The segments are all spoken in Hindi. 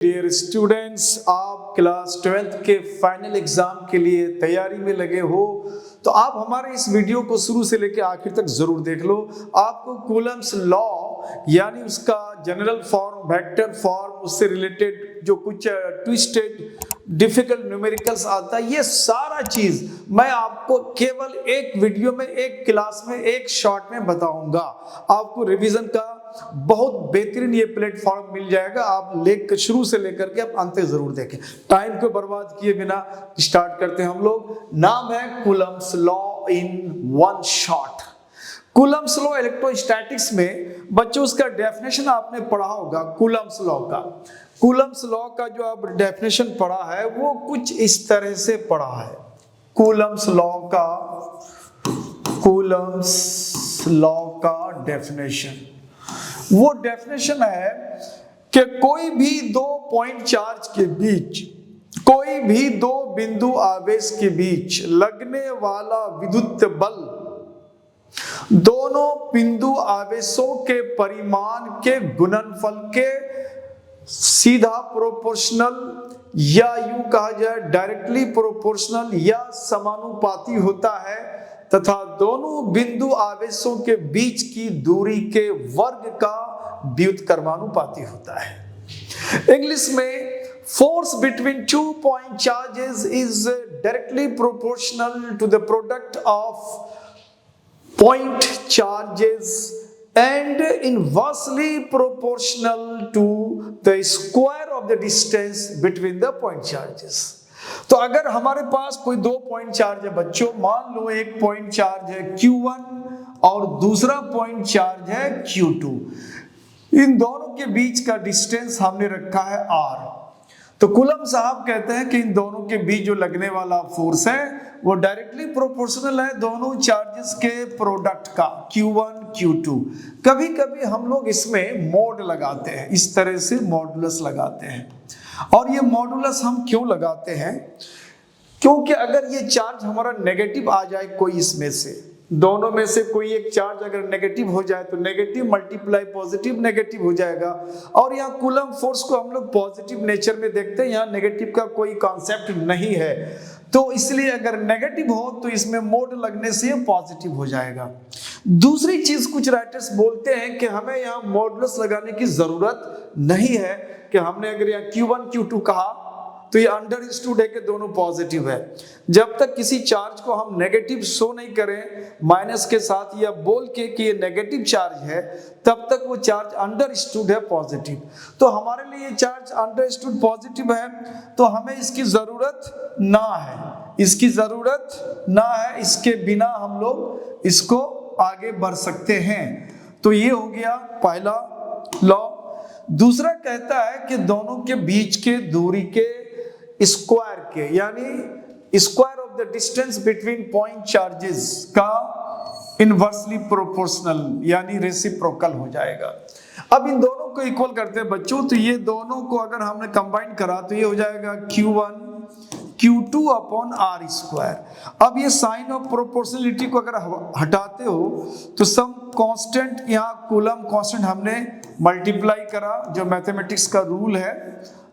डियर स्टूडेंट्स, आप क्लास 12th के फाइनल एग्जाम के लिए तैयारी में लगे हो तो आप हमारे इस वीडियो को शुरू से लेकर आखिर तक जरूर देख लो। आपको कूलम्स लॉ यानी उसका जनरल फॉर्म, वेक्टर फॉर्म, उससे रिलेटेड जो कुछ ट्विस्टेड डिफिकल्ट न्यूमेरिकल्स आता है, ये सारा चीज मैं आपको केवल एक वीडियो में, एक क्लास में, एक शॉट में बताऊंगा। आपको रिवीजन का बहुत बेहतरीन ये प्लेटफॉर्म मिल जाएगा। आप शुरू से लेकर के आप अंत जरूर देखें। टाइम को बर्बाद किए बिना स्टार्ट करते हैं हम लोग। नाम है Coulomb's law in one shot. Coulomb's law electrostatics में बच्चों उसका डेफिनेशन आपने पढ़ा होगा। कूलम्स लॉ का जो आप डेफिनेशन पढ़ा है वो कुछ इस तरह से पढ़ा है। कूलम्स लॉ का डेफिनेशन, वो डेफिनेशन है कि कोई भी दो पॉइंट चार्ज के बीच, कोई भी दो बिंदु आवेश के बीच लगने वाला विद्युत बल दोनों बिंदु आवेशों के परिमाण के गुणनफल के सीधा प्रोपोर्शनल या यूं कहा जाए डायरेक्टली प्रोपोर्शनल या समानुपाती होता है तथा दोनों बिंदु आवेशों के बीच की दूरी के वर्ग का व्युत्क्रमानुपाती होता है। इंग्लिश में force between 2 point charges is directly proportional to the product of point charges and inversely proportional to the square of the distance between the point charges। तो अगर हमारे पास कोई दो पॉइंट चार्ज है बच्चों, मान लो एक पॉइंट चार्ज है Q1 और दूसरा पॉइंट चार्ज है Q2, इन दोनों के बीच का डिस्टेंस हमने रखा है R। तो कूलम साहब कहते हैं कि इन दोनों के बीच जो लगने वाला फोर्स है वो डायरेक्टली प्रोपोर्शनल है दोनों चार्जेस के प्रोडक्ट का, Q1 Q2। कभी कभी हम लोग इसमें मोड लगाते हैं, इस तरह से मॉडुलस लगाते हैं। और ये मॉडुलस हम क्यों लगाते हैं? क्योंकि अगर ये चार्ज हमारा नेगेटिव आ जाए, कोई इसमें से दोनों में से कोई एक चार्ज अगर नेगेटिव हो जाए तो नेगेटिव मल्टीप्लाई पॉजिटिव नेगेटिव हो जाएगा। और यहाँ कूलम फोर्स को हम लोग पॉजिटिव नेचर में देखते हैं, यहाँ नेगेटिव का कोई कॉन्सेप्ट नहीं है। तो इसलिए अगर नेगेटिव हो तो इसमें मोड लगने से पॉजिटिव हो जाएगा। दूसरी चीज, कुछ राइटर्स बोलते हैं कि हमें यहाँ मॉडुलस लगाने की जरूरत नहीं है, कि हमने अगर यहाँ Q1 Q2 कहा तो ये अंडरस्टूड है कि दोनों पॉजिटिव है। जब तक किसी चार्ज को हम नेगेटिव शो नहीं करें माइनस के साथ या बोल के कि ये नेगेटिव चार्ज है, तब तक वो चार्ज अंडरस्टूड है पॉजिटिव। तो हमारे लिए ये चार्ज अंडरस्टूड पॉजिटिव है तो हमें इसकी जरूरत ना है, इसके बिना हम लोग इसको आगे बढ़ सकते हैं। तो ये हो गया पहला लॉ। दूसरा कहता है कि दोनों के बीच के दूरी के स्क्वायर के, यानी square of the distance between point charges का इनवर्सली प्रोपोर्शनल यानी रेसिप्रोकल हो जाएगा। अब इन दोनों को इक्वल करते हैं बच्चों, तो ये दोनों को अगर हमने कंबाइन करा तो ये हो जाएगा Q1 Q2 upon R square. अब ये साइन ऑफ प्रोपोर्शनलिटी को अगर हटाते हो तो सम कांस्टेंट, यहाँ कूलम कांस्टेंट हमने मल्टीप्लाई करा जो मैथमेटिक्स का रूल है,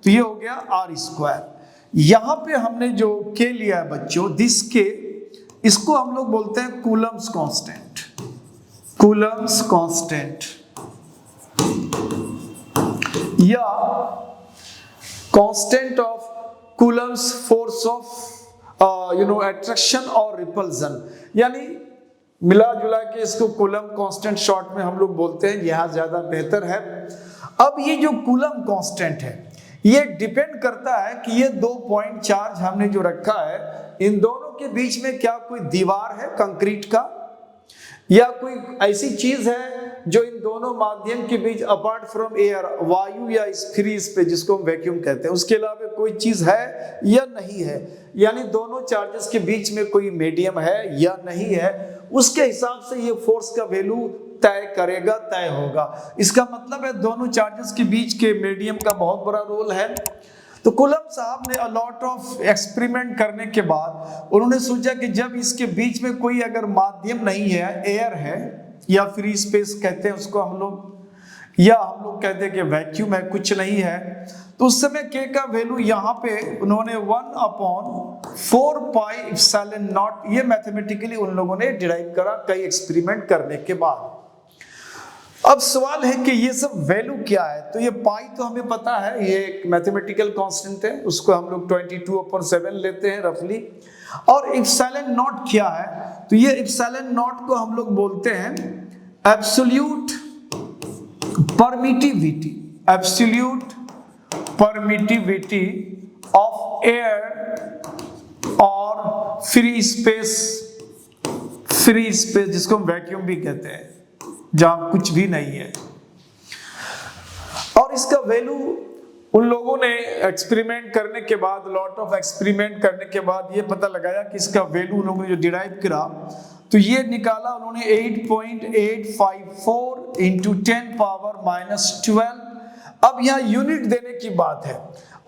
तो ये हो गया R स्क्वायर। यहाँ पे हमने जो K लिया है बच्चों, दिस K, इसको हम लोग बोलते हैं कूलम्स कांस्टेंट या constant of Coulomb's force of attraction और रिपल्सन, यानी मिला जुला के इसको कूलम कांस्टेंट शॉर्ट में हम लोग बोलते हैं, यह ज्यादा बेहतर है। अब ये जो कूलम कांस्टेंट है ये डिपेंड करता है कि ये दो पॉइंट चार्ज हमने जो रखा है, इन दोनों के बीच में क्या कोई दीवार है कंक्रीट का, या कोई ऐसी चीज है जो इन दोनों माध्यम के बीच अपार्ट फ्रॉम एयर, वायु या फ्री स्पेस जिसको हम वैक्यूम कहते हैं, उसके अलावा कोई चीज है या नहीं है, यानी दोनों चार्जेस के बीच में कोई मीडियम है या नहीं है, उसके हिसाब से ये फोर्स का वैल्यू तय होगा। इसका मतलब है दोनों चार्जेस के बीच के मीडियम का बहुत बड़ा रोल है। तो कूलम साहब ने अलॉट ऑफ एक्सपेरिमेंट करने के बाद उन्होंने सोचा कि जब इसके बीच में कोई अगर माध्यम नहीं है, एयर है या फ्री स्पेस कहते हैं उसको हम लोग, या हम लोग कहते हैं कि वैक्यूम है, कुछ नहीं है, तो उस समय के का वैल्यू यहाँ पे उन्होंने 1/4 पाई एप्सिलॉन नॉट, ये मैथमेटिकली उन लोगों ने डिराइव करा कई एक्सपेरिमेंट करने के बाद। अब सवाल है कि ये सब वैल्यू क्या है। तो ये पाई तो हमें पता है, ये एक मैथमेटिकल कांस्टेंट है, उसको हम लोग 22/7 लेते हैं रफली। और एप्सिलॉन नॉट क्या है, तो ये एप्सिलॉन नॉट को हम लोग बोलते हैं absolute permittivity, absolute permittivity of air और फ्री स्पेस जिसको हम वैक्यूम भी कहते हैं, जहां कुछ भी नहीं है। और इसका वैल्यू उन लोगों ने एक्सपेरिमेंट करने के बाद, लॉट ऑफ एक्सपेरिमेंट करने के बाद ये पता लगाया कि इसका वैल्यू उन लोगों ने जो डिराइव करा तो ये निकाला उन्होंने 8.854 इंटू 10⁻⁻12। अब यहाँ यूनिट देने की बात है।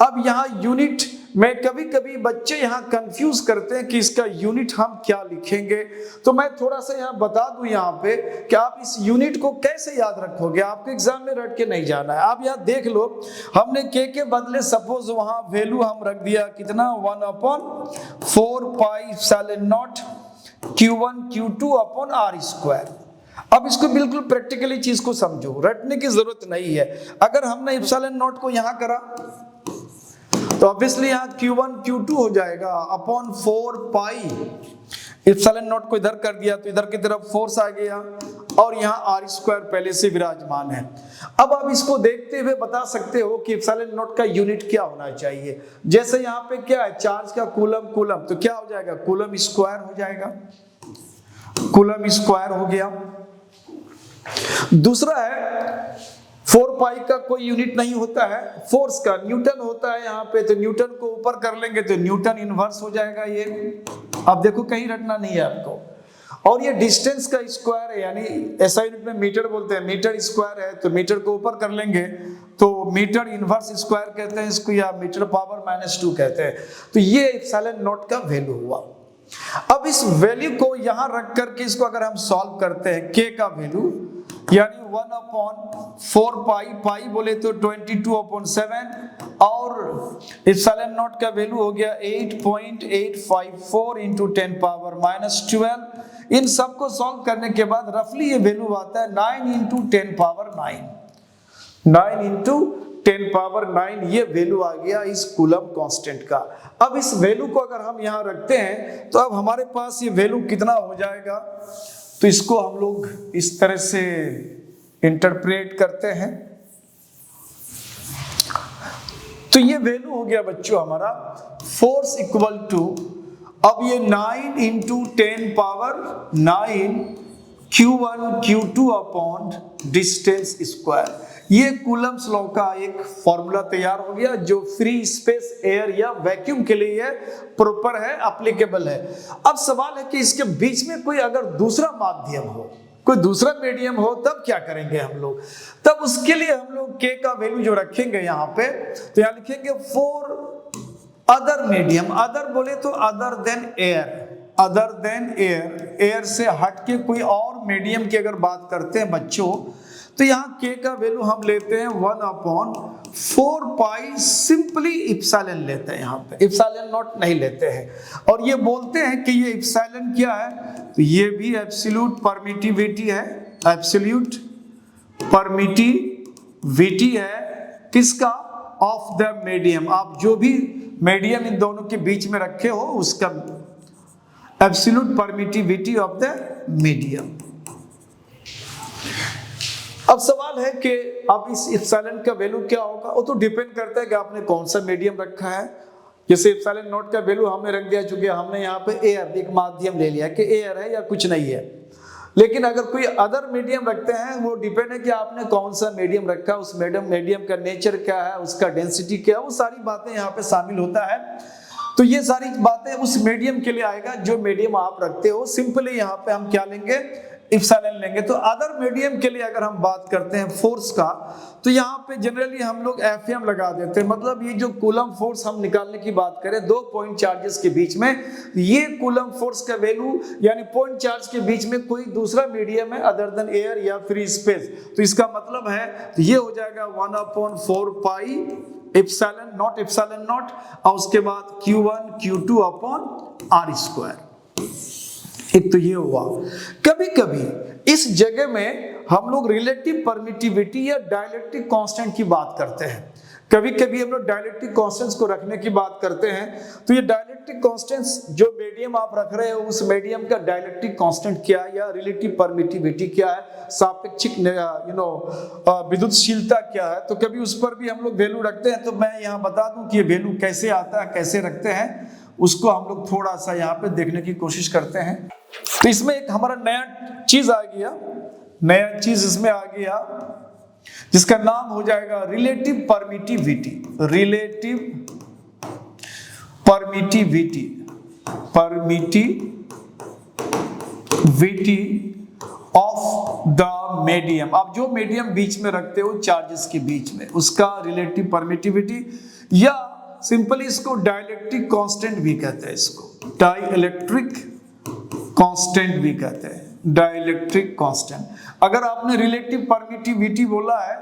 अब यहाँ यूनिट में कभी कभी बच्चे यहाँ कंफ्यूज करते हैं कि इसका यूनिट हम क्या लिखेंगे, तो मैं थोड़ा सा यहाँ बता दूं यहाँ पे कि आप इस यूनिट को कैसे याद रखोगे। आपके एग्जाम में रट के नहीं जाना है। आप यहाँ देख लो, हमने के बदले सपोज वहां वैल्यू हम रख दिया कितना, 1/4 pi epsilon not Q1 Q2 upon R²। अब इसको बिल्कुल प्रैक्टिकली चीज को समझो, रटने की जरूरत नहीं है। अगर हमने एप्सिलॉन नॉट को यहाँ करा तो ऑब्वियसली यहाँ Q1 Q2 हो जाएगा अपॉन 4 पाई एप्सिलॉन नॉट को इधर कर दिया तो इधर की तरफ फोर्स आ गया और यहाँ R² पहले से विराजमान है। अब आप इसको देखते हुए बता सकते हो कि एप्सिलॉन नॉट का यूनिट क्या होना चाहिए। जैसे यहाँ पे क्या है, चार्ज का कूलम, तो क्या हो जाएगा, कूलम स्क्वायर हो जाएगा, कूलम स्क्वायर हो गया। दूसरा है 4 पाई का कोई यूनिट नहीं होता है, फोर्स का न्यूटन होता है यहाँ पे, तो न्यूटन को ऊपर कर लेंगे तो न्यूटन इनवर्स हो जाएगा ये। अब देखो कहीं रटना नहीं है आपको। और ये डिस्टेंस का स्क्वायर है, यानी ऐसा यूनिट में मीटर बोलते हैं, मीटर स्क्वायर है तो मीटर को ऊपर कर लेंगे तो मीटर इनवर्स स्क्वायर कहते हैं इसको, या मीटर पावर -2 कहते हैं। तो ये एप्सिलॉन नॉट का वैल्यू हुआ। अब इस वैल्यू को यहां रख करके इसको अगर हम सॉल्व करते हैं, के का वैल्यू यानी 1/4 पाई बोले तो 22/7 और एप्सिलॉन नॉट का वैल्यू हो गया 8.854 इंटू 10⁻⁻12। इन सबको सॉल्व करने के बाद रफली ये वैल्यू आता है 9 इंटू 10⁻9, 9 इंटू 10⁻9 ये वैल्यू आ गया इस कूलम कांस्टेंट का। अब इस वैल्यू को अगर हम यहां रखते हैं तो अब हमारे पास ये वैल्यू कितना हो जाएगा, तो इसको हम लोग इस तरह से इंटरप्रेट करते हैं। तो ये वैल्यू हो गया बच्चों हमारा फोर्स इक्वल टू, अब ये 9 into 10⁻9 Q1 Q2 upon distance square. ये कूलम्स लॉ का एक फॉर्मूला तैयार हो गया जो फ्री स्पेस, एयर या वैक्यूम के लिए प्रॉपर है, एप्लीकेबल है। अब सवाल है कि इसके बीच में कोई अगर दूसरा माध्यम हो, कोई दूसरा मीडियम हो, तब क्या करेंगे हम लोग। तब उसके लिए हम लोग के का वैल्यू जो रखेंगे यहाँ पे, तो यहाँ लिखेंगे फॉर अदर मीडियम। अदर बोले तो other than air, other than air, air से हटके कोई और मीडियम की अगर बात करते हैं बच्चों, तो यहाँ के का वैल्यू हम लेते हैं 1/4 पाई, सिंपली एप्सिलॉन लेते हैं, यहाँ पे एप्सिलॉन नॉट नहीं लेते हैं। और ये बोलते हैं कि ये एप्सिलॉन क्या है, तो ये भी एब्सोल्यूट परमिटिविटी है, एब्सोल्यूट परमिटिविटी है किसका, ऑफ द मीडियम। आप जो भी मीडियम इन दोनों के बीच में रखे हो उसका absolute permittivity of the medium. अब सवाल है कि अब इस एप्सिलॉन का वैल्यू क्या होगा, वो तो डिपेंड करता है कि आपने कौन सा मीडियम रखा है। जैसे एप्सिलॉन नॉट का वैल्यू हमने रख दिया, चूंकि हमने यहाँ पे एयर एक माध्यम ले लिया कि एयर है या कुछ नहीं है। लेकिन अगर कोई अदर मीडियम रखते हैं, वो डिपेंड है कि आपने कौन सा मीडियम रखा, उस मीडियम का नेचर क्या है, उसका डेंसिटी क्या है, वो सारी बातें यहाँ पे शामिल होता है। तो ये सारी बातें उस मीडियम के लिए आएगा जो मीडियम आप रखते हो। सिंपली यहाँ पे हम क्या लेंगे, इप्सिलॉन लेंगे। तो अदर मीडियम के लिए अगर हम बात करते हैं फोर्स का, तो यहाँ पे जनरली हम लोग एफएम लगा देते हैं। मतलब ये जो कूलम फोर्स हम निकालने की बात करें दो पॉइंट चार्जेस के बीच में, ये कूलम फोर्स का वैल्यू यानी पॉइंट चार्ज के बीच में कोई दूसरा मीडियम है अदर देन एयर या फ्री स्पेस, तो इसका मतलब है तो ये हो जाएगा 1/4 पाई इप्सिलॉन नॉट इप्सिलॉन नॉट, और उसके बाद Q1 Q2 upon R square. एक तो ये हुआ। कभी कभी इस जगह में हम लोग रिलेटिव परमिटिविटी या डाइलेक्ट्रिक कांस्टेंट की बात करते हैं। कभी कभी हम लोग डाइलेक्ट्रिक कांस्टेंट्स को रखने की बात करते हैं, तो ये डाइलेक्ट्रिक कांस्टेंट्स जो मीडियम आप रख रहे हो उस मीडियम का डाइलेक्ट्रिक कांस्टेंट क्या है या रिलेटिव परमिटिविटी क्या है, सापेक्षिक विद्युतशीलता क्या है, तो कभी उस पर भी हम लोग वैल्यू रखते हैं। तो मैं यहाँ बता दूं कि ये वैल्यू कैसे आता है, कैसे रखते हैं, उसको हम लोग थोड़ा सा यहाँ पे देखने की कोशिश करते हैं। तो इसमें एक हमारा नया चीज आ गया, नया चीज इसमें आ गया जिसका नाम हो जाएगा relative permittivity. Relative permittivity, permittivity of the medium. अब जो मीडियम बीच में रखते हो चार्जेस के बीच में, उसका रिलेटिव परमिटिविटी, या सिंपली इसको डाइलेक्ट्रिक कांस्टेंट भी कहते हैं, इसको डाइलेक्ट्रिक कांस्टेंट भी कहते हैं, डाइलेक्ट्रिक कांस्टेंट। अगर आपने रिलेटिव परमिटिविटी बोला है,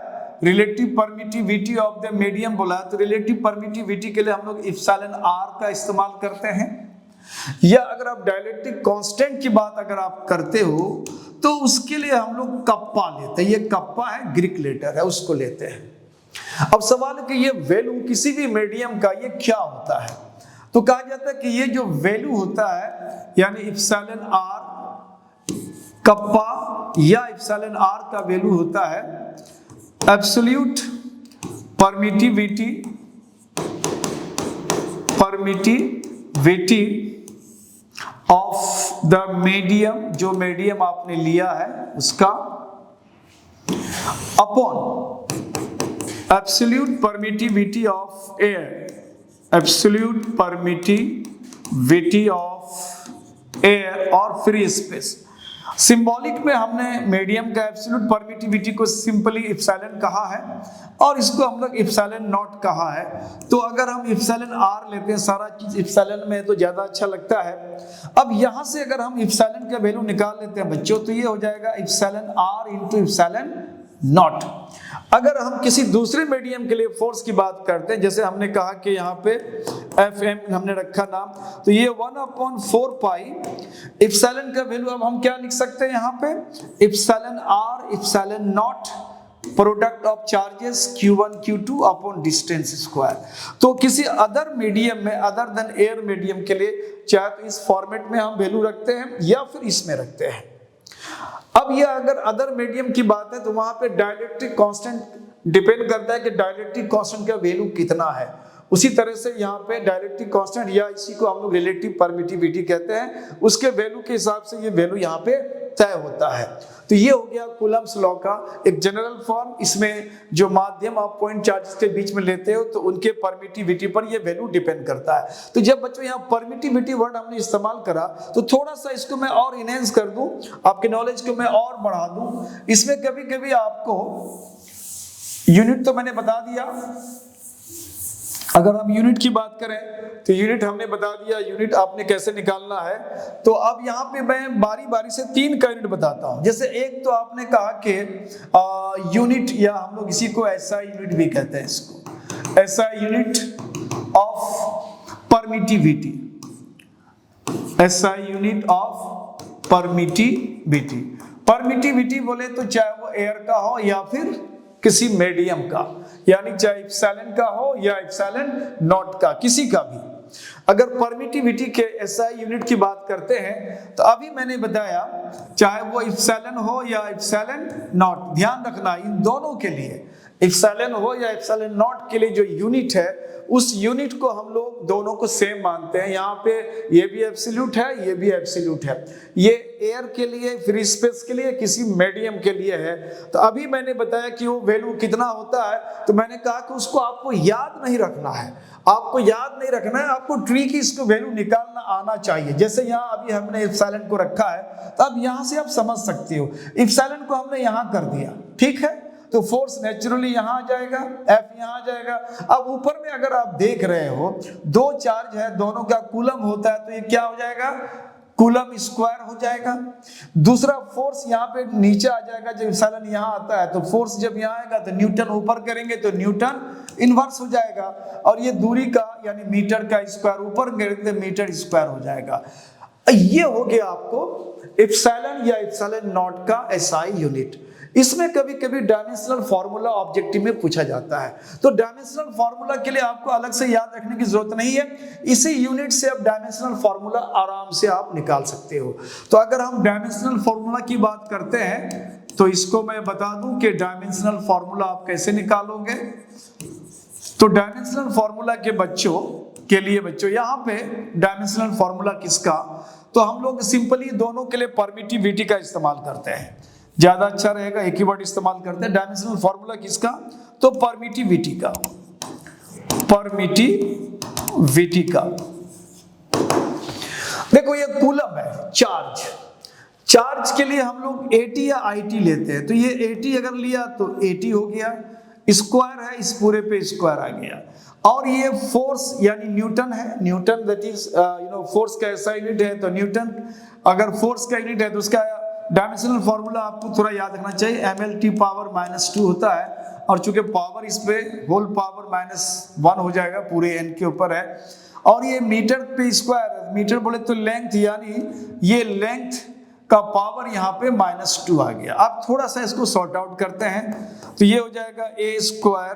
relative permittivity of the medium बोला है, तो रिलेटिव परमिटिविटी के लिए हम लोग इप्सिलॉन R का इस्तेमाल करते हैं। या अगर आप डाइलेक्ट्रिक कांस्टेंट की बात अगर आप करते हो तो उसके लिए हम लोग कप्पा लेते हैं। ये कप्पा है, ग्रीक लेटर है, उसको लेते हैं। अब सवाल है कि ये वैल्यू किसी भी मीडियम का ये क्या होता है, तो कहा जाता है कि ये जो वैल्यू होता है यानी इप्सिलॉन R कप्पा या इप्सिलॉन R का वैल्यू होता है absolute permittivity, permittivity of the medium, जो मीडियम आपने लिया है उसका, upon absolute permittivity of air, absolute permittivity of air और फ्री स्पेस। सिंबॉलिक में हमने मीडियम का एब्सोल्यूट परमिटिविटी को सिंपली इप्सिलॉन कहा है और इसको हम लोग इप्सिलॉन नॉट कहा है। तो अगर हम इप्सिलॉन R लेते हैं, सारा चीज इप्सिलॉन में तो ज्यादा अच्छा लगता है। अब यहां से अगर हम इप्सिलॉन का वैल्यू निकाल लेते हैं बच्चों, तो ये हो जाएगा epsilon R into epsilon not. अगर हम किसी दूसरे मीडियम के लिए फोर्स की बात करते हैं, जैसे हमने कहा कि यहाँ पे FM हमने रखा नाम, तो ये 1/4 पाई इप्सिलॉन का वैल्यू अब हम क्या लिख सकते हैं यहाँ पे, epsilon R epsilon not product of charges Q1 Q2 upon distance square. तो किसी अदर मीडियम में अदर देन एयर मीडियम के लिए चाहे तो इस फॉर्मेट में हम वैल्यू रखते हैं या फिर इसमें रखते हैं। अब ये अगर अदर मीडियम की बात है तो वहां पे डाइलेक्ट्रिक कांस्टेंट डिपेंड करता है कि डाइलेक्ट्रिक कांस्टेंट का वैल्यू कितना है। उसी तरह से यहाँ पे डाइलेक्ट्रिक कांस्टेंट या इसी को हम लोग रिलेटिव परमिटिविटी कहते हैं, उसके वैल्यू के हिसाब से ये वैल्यू यहाँ पे तय होता है। तो ये हो गया कूलम्स लॉ का एक जनरल फॉर्म। इसमें जो माध्यम आप पॉइंट चार्जेस के बीच में लेते हो तो उनके परमिटिविटी पर ये वैल्यू डिपेंड करता है। तो जब बच्चों यहाँ परमिटिविटी वर्ड हमने इस्तेमाल करा तो थोड़ा सा इसको मैं और इनहेंस कर दूं, आपके नॉलेज को मैं और बढ़ा दूं। इसमें कभी कभी आपको यूनिट तो मैंने बता दिया, अगर हम यूनिट की बात करें तो यूनिट हमने बता दिया, यूनिट आपने कैसे निकालना है। तो अब यहाँ पे मैं बारी बारी से 3 का यूनिट बताता हूँ। जैसे एक तो आपने कहा कि यूनिट, या हम लोग इसी को SI यूनिट भी कहते हैं, इसको SI unit of permittivity, SI unit of permittivity. Permittivity बोले तो चाहे वो एयर का हो या फिर किसी मीडियम का, यानी चाहे इप्सिलॉन का हो या इप्सिलॉन नॉट का, किसी का भी। अगर परमिटिविटी के SI यूनिट की बात करते हैं तो अभी मैंने बताया चाहे वो इप्सिलॉन हो या इप्सिलॉन नॉट, ध्यान रखना इन दोनों के लिए एप्सिलॉन हो या एप्सिलॉन नॉट के लिए जो यूनिट है, उस यूनिट को हम लोग दोनों को सेम मानते हैं। यहाँ पे ये भी एब्सोल्यूट है, ये भी एब्सोल्यूट है। ये एयर के लिए, फ्री स्पेस के लिए, किसी मीडियम के लिए है। तो अभी मैंने बताया कि वो वैल्यू कितना होता है, तो मैंने कहा कि उसको आपको याद नहीं रखना है, आपको याद नहीं रखना है, आपको ट्री की इसको वैल्यू निकालना आना चाहिए। जैसे यहाँ अभी हमने एप्सिलॉन को रखा है, तो अब यहाँ से आप समझ सकते हो, एप्सिलॉन को हमने यहाँ कर दिया, ठीक है, तो फोर्स नेचुरली यहां आ जाएगा, F यहां आ जाएगा। अब ऊपर में अगर आप देख रहे हो, दो चार्ज है, दोनों का कूलम होता है, तो ये क्या हो जाएगा, कूलम स्क्वायर हो जाएगा। दूसरा फोर्स यहाँ पे नीचे आ जाएगा, जब एप्सिलॉन यहाँ आता है, तो फोर्स जब यहाँ आएगा तो न्यूटन ऊपर करेंगे तो न्यूटन इनवर्स हो जाएगा। और ये दूरी का यानी मीटर का स्क्वायर ऊपर करेंगे तो मीटर स्क्वायर हो जाएगा। ये हो गया आपको एप्सिलॉन या एप्सिलॉन नॉट का एसआई यूनिट। इसमें कभी कभी डायमेंशनल फार्मूला ऑब्जेक्टिव में पूछा जाता है, तो डायमेंशनल फार्मूला के लिए आपको अलग से याद रखने की जरूरत नहीं है, इसी यूनिट से आप डायमेंशनल फार्मूला आराम से आप निकाल सकते हो। तो अगर हम डायमेंशनल फार्मूला की बात करते हैं, तो इसको मैं बता दूं कि डायमेंशनल फार्मूला आप कैसे निकालोगे। तो डायमेंशनल फार्मूला के बच्चों के लिए, बच्चों यहाँ पे डायमेंशनल फार्मूला किसका, तो हम लोग सिंपली दोनों के लिए परमिटिविटी का इस्तेमाल करते हैं, ज्यादा अच्छा रहेगा, एक ही वर्ड इस्तेमाल करते हैं। डायमेंशनल फार्मूला किसका, तो परमिटिविटी का, परमिटिविटी का। देखो ये कूलम है, चार्ज, चार्ज के लिए हम लोग AT या IT लेते हैं, तो ये AT अगर लिया तो AT हो गया, स्क्वायर है, इस पूरे पे स्क्वायर आ गया। और ये फोर्स यानी न्यूटन है, न्यूटन दैट इज फोर्स का ऐसा यूनिट है, तो न्यूटन अगर फोर्स का यूनिट है तो उसका डायमेंशनल फार्मूला आपको थोड़ा याद रखना चाहिए, ml पावर -2 होता है, और चूंकि पावर इस पे होल पावर -1 हो जाएगा, पूरे n के ऊपर है। और ये मीटर पे स्क्वायर, मीटर बोले तो लेंथ, यानी ये लेंथ का पावर यहाँ पे -2 आ गया। अब थोड़ा सा इसको सॉर्ट आउट करते हैं, तो ये हो जाएगा a²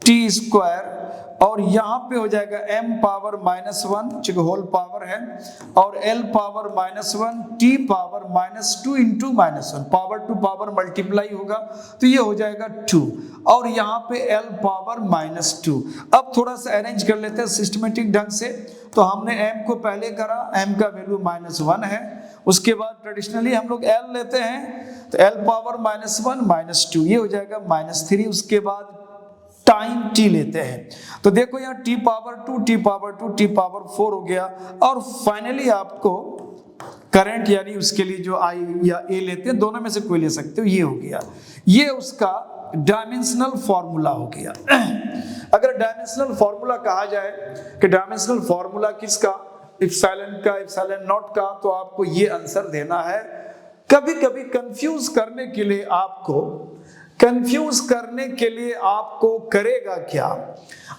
t स्क्वायर, और यहाँ पे हो जाएगा m पावर -1 चूंकि होल पावर है, और l power -1 t power -2 into -1, power to power multiply होगा, तो ये हो जाएगा 2, और यहाँ पे l पावर -2। अब थोड़ा सा अरेंज कर लेते हैं सिस्टमेटिक ढंग से। तो हमने m को पहले करा, m का वैल्यू -1 है, उसके बाद ट्रेडिशनली हम लोग l लेते हैं, तो l पावर -1 -2, ये हो जाएगा -3। उसके बाद टाइम t लेते हैं, तो देखो यहाँ t power 2 t power 2 t power 4 हो गया। और फाइनली आपको करंट यानी उसके लिए जो I या A लेते हैं, दोनों में से कोई ले सकते हो, ये हो गया, ये उसका डायमेंशनल फॉर्मूला हो गया। अगर डायमेंशनल फॉर्मूला कहा जाए कि डायमेंशनल फॉर्मूला किसका, एप्सिलॉन का, एप्सिलॉन नॉट का, तो आपको ये आंसर देना है। कभी कभी कंफ्यूज करने के लिए आपको करेगा क्या,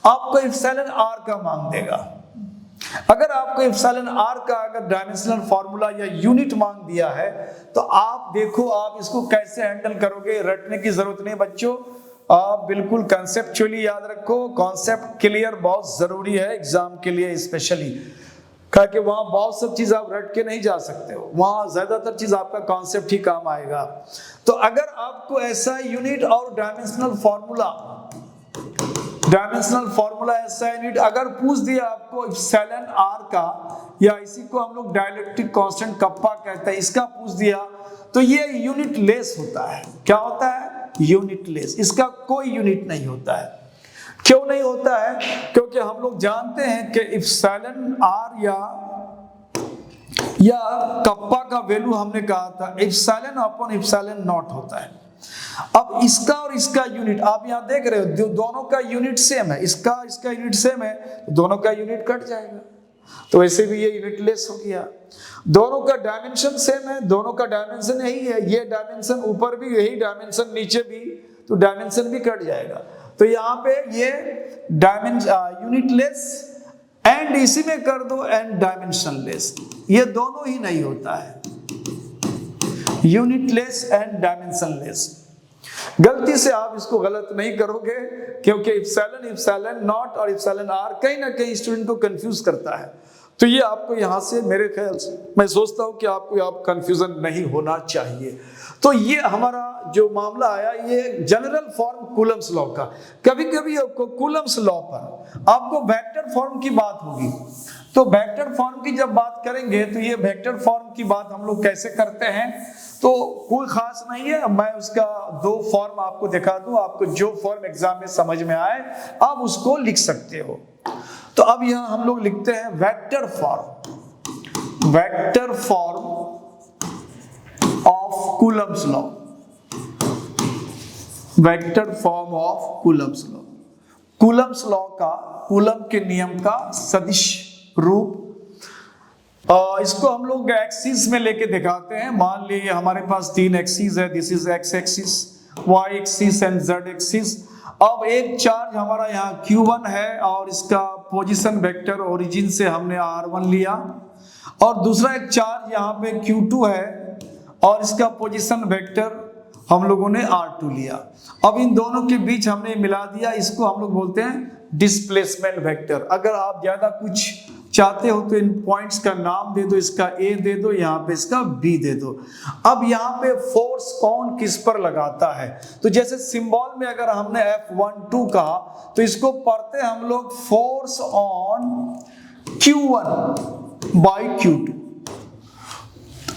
आपको एप्सिलॉन r का मांग देगा। अगर आपको एप्सिलॉन r का अगर डायमेंशनल फार्मूला या यूनिट मांग दिया है, तो आप देखो आप इसको कैसे हैंडल करोगे। रटने की जरूरत नहीं बच्चों, आप बिल्कुल कंसेप्चुअली याद रखो। कॉन्सेप्ट क्लियर बहुत जरूरी है एग्जाम के लिए स्पेशली, क्योंकि वहां बहुत सब चीज आप रट के नहीं जा सकते हो, वहां ज्यादातर चीज आपका कॉन्सेप्ट ही काम आएगा। तो अगर आपको ऐसा यूनिट और डायमेंशनल फार्मूला ऐसा यूनिट अगर पूछ दिया आपको एप्सिलॉन r का, या इसी को हम लोग डाइलेक्ट्रिक कांस्टेंट कप्पा कहते हैं, इसका पूछ दिया, तो ये यूनिट लेस होता है। क्या होता है, यूनिट लेस, इसका कोई यूनिट नहीं होता है। क्यों नहीं होता है, क्योंकि हम लोग जानते हैं कि एप्सिलॉन r या कप्पा का वैल्यू हमने कहा था एप्सिलॉन अपॉन एप्सिलॉन नॉट होता है। अब इसका और इसका यूनिट आप यहां देख रहे हो, दोनों का यूनिट सेम है, इसका यूनिट सेम है, दोनों का यूनिट कट जाएगा, तो वैसे भी ये यूनिट लेस हो गया। दोनों का डायमेंशन सेम है, दोनों का डायमेंशन यही है, ये डायमेंशन ऊपर भी यही डायमेंशन नीचे भी, तो डायमेंशन भी कट जाएगा। तो यहाँ पे ये यूनिट लेस एंड इसी में कर दो एंड डायमेंशन लेस, ये दोनों ही नहीं होता है, unit less and dimension less. गलती से आप इसको गलत नहीं करोगे, क्योंकि एप्सिलॉन नॉट और एप्सिलॉन r कहीं ना कहीं स्टूडेंट को कंफ्यूज करता है। तो ये आपको यहाँ से मेरे ख्याल से मैं सोचता हूँ कि आपको आप कंफ्यूजन नहीं होना चाहिए। तो ये हमारा जो मामला आया ये जनरल फॉर्म कूलम्स लॉ का। कभी कभी कूलम्स लॉ पर आपको वेक्टर फॉर्म की बात होगी, तो वेक्टर फॉर्म की जब बात करेंगे तो ये वेक्टर फॉर्म की बात हम लोग कैसे करते हैं, तो कोई खास नहीं है। मैं उसका दो फॉर्म आपको दिखा दूं, आपको जो फॉर्म एग्जाम में समझ में आए आप उसको लिख सकते हो। तो अब यहां हम लोग लिखते हैं vector form, vector form of Coulomb's law, vector form of Coulomb's law. Coulomb's law का, कूलम के नियम का सदिश रूप, इसको हम लोग एक्सिस में लेके दिखाते हैं। मान लीजिए हमारे पास 3 एक्सिस है, this is X axis, Y axis and Z axis. अब एक चार्ज हमारा यहाँ Q1 है और इसका पोजीशन वेक्टर ओरिजिन से हमने R1 लिया, और दूसरा एक चार्ज यहाँ पे Q2 है और इसका पोजीशन वेक्टर हम लोगों ने R2 लिया। अब इन दोनों के बीच हमने मिला दिया, इसको हम लोग बोलते हैं डिस्प्लेसमेंट वेक्टर। अगर आप ज्यादा कुछ चाहते हो तो इन पॉइंट्स का नाम दे दो, इसका A दे दो, यहाँ पे इसका B दे दो। अब यहाँ पे फोर्स कौन किस पर लगाता है, तो जैसे सिंबल में अगर हमने F12 कहा तो इसको पढ़ते हम लोग force on Q1 by Q2।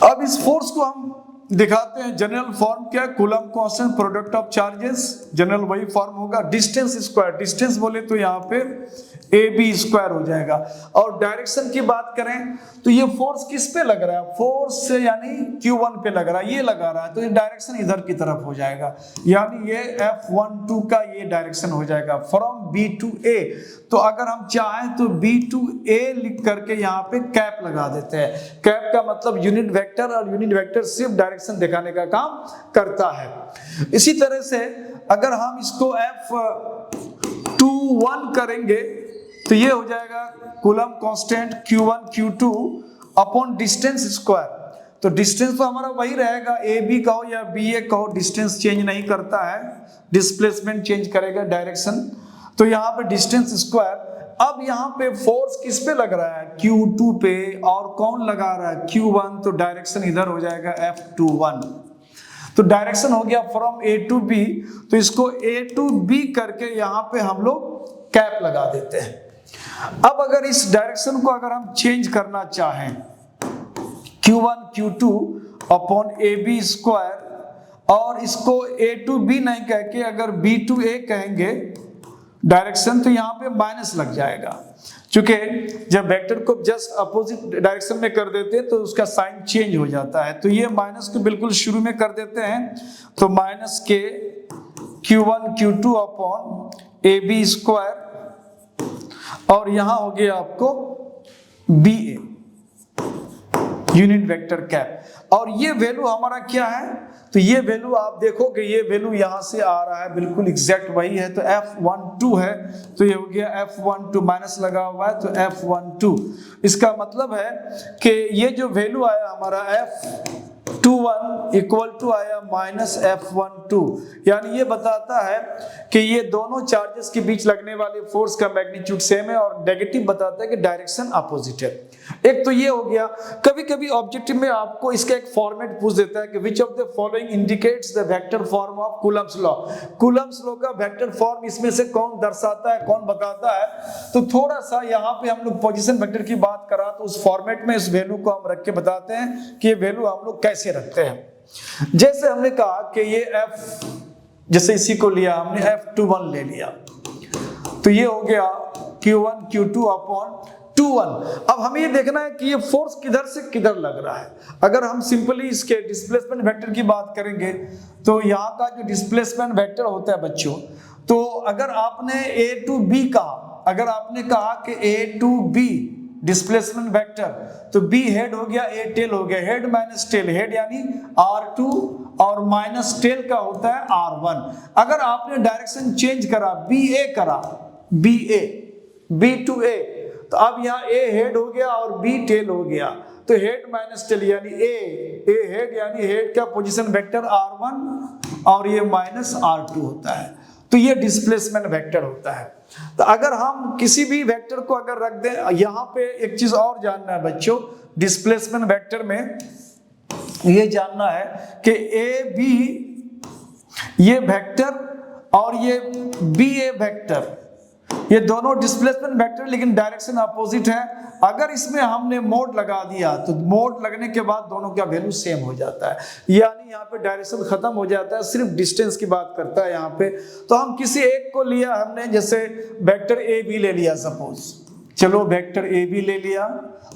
अब इस फोर्स को हम दिखाते हैं, जनरल फॉर्म क्या है, coulomb constant product of charges, general वही फॉर्म होगा। डिस्टेंस स्क्वायर, डिस्टेंस बोले तो यहाँ पे AB स्क्वायर हो जाएगा। और डायरेक्शन की बात करें तो ये फोर्स किस पे लग रहा है, फोर्स यानी Q1 पे लग रहा है, ये लगा रहा है तो ये डायरेक्शन इधर की तरफ हो जाएगा, यानी ये F12 का ये डायरेक्शन हो जाएगा फ्रॉम B to A। तो अगर हम चाहें तो B to A लिख करके यहाँ पे कैप लगा देते हैं। कैप का मतलब यूनिट वेक्टर, और यूनिट वेक्टर सिर्फ डायरेक्शन दिखाने का काम करता है। इसी तरह से अगर हम इसको F21 करेंगे तो ये हो जाएगा coulomb constant Q1 Q2 upon distance square. तो डिस्टेंस तो हमारा वही रहेगा, AB कहो या BA कहो, डिस्टेंस चेंज नहीं करता है, डिस्प्लेसमेंट चेंज करेगा डायरेक्शन। तो यहाँ पे डिस्टेंस स्क्वायर। अब यहाँ पे फोर्स किस पे लग रहा है, Q2 पे, और कौन लगा रहा है, Q1, तो डायरेक्शन इधर हो जाएगा F21। तो डायरेक्शन हो गया फ्रॉम A to B, तो इसको A to B करके यहाँ पे हम लोग कैप लगा देते हैं। अब अगर इस डायरेक्शन को अगर हम चेंज करना चाहें, Q1 Q2 upon AB square, और इसको A to B नहीं कह के अगर B to A कहेंगे डायरेक्शन, तो यहाँ पे माइनस लग जाएगा, क्योंकि जब वेक्टर को जस्ट अपोजिट डायरेक्शन में कर देते हैं तो उसका साइन चेंज हो जाता है। तो ये माइनस को बिल्कुल शुरू में कर देते हैं, तो माइनस के Q1 Q2 upon AB square, और यहां हो गया आपको BA यूनिट वेक्टर कैप। और ये वैल्यू हमारा क्या है, तो ये वैल्यू आप देखोगे, ये वैल्यू यहां से आ रहा है, बिल्कुल एग्जैक्ट वही है। तो F12 है तो ये हो गया F12, माइनस लगा हुआ है तो F12। इसका मतलब है कि ये जो वैल्यू आया हमारा F21 इक्वल टू आया माइनस F12, यानी ये बताता है कि ये दोनों चार्जेस के बीच लगने वाले फोर्स का मैग्नीट्यूड सेम है, और नेगेटिव बताता है कि डायरेक्शन अपोजिट है। एक तो ये हो गया। कभी कभी ऑब्जेक्टिव में आपको इसका एक फॉर्मेट पूछ देता है कि which of the following indicates the vector form of Coulomb's law. Coulomb's law का वेक्टर फॉर्म इसमें से कौन दर्शाता है, कौन बताता है। तो थोड़ा सा यहाँ पे हम लोग पोजीशन वेक्टर की बात करा तो उस फॉर्मेट में इस वैल्यू को हम रख के बताते हैं कि ये वैल्यू हम लोग कैसे रखते हैं। जैसे हमने कहा कि ये F, जैसे इसी को लिया हमने F21 ले लिया, तो ये हो गया Q1 Q2 अपॉन 2-1। अब हमें ये देखना है कि ये फोर्स किधर से किधर लग रहा है। अगर हम सिंपली इसके डिस्प्लेसमेंट वेक्टर की बात करेंगे तो यहाँ का जो डिस्प्लेसमेंट वेक्टर होता है बच्चों, तो अगर आपने A to B कहा, अगर आपने कहा कि A to B displacement vector, तो B हेड हो गया, A टेल हो गया। हेड माइनस टेल, हेड यानी R2 और माइनस टेल का होता है R1। अगर आपने डायरेक्शन चेंज करा, BA करा, BA, B to A, तो अब यहाँ A हेड हो गया और B टेल हो गया, तो हेड माइनस टेल यानी A हेड, यानी हेड का पोजीशन वेक्टर R1 और ये माइनस R2 होता है। तो ये डिस्प्लेसमेंट वेक्टर होता है। तो अगर हम किसी भी वेक्टर को अगर रख दें, यहाँ पे एक चीज और जानना है बच्चों, डिस्प्लेसमेंट वेक्टर में ये जानना है कि ए बी ये वेक्टर और ये बी ए वेक्टर, ये दोनों डिस्प्लेसमेंट वेक्टर लेकिन डायरेक्शन अपोजिट है। अगर इसमें हमने मोड लगा दिया तो मोड लगने के बाद दोनों का वैल्यू सेम हो जाता है, यानी यहाँ पे डायरेक्शन खत्म हो जाता है, सिर्फ डिस्टेंस की बात करता है यहाँ पे। तो हम किसी एक को लिया हमने, जैसे वेक्टर ए बी ले लिया सपोज, चलो वेक्टर ए बी ले लिया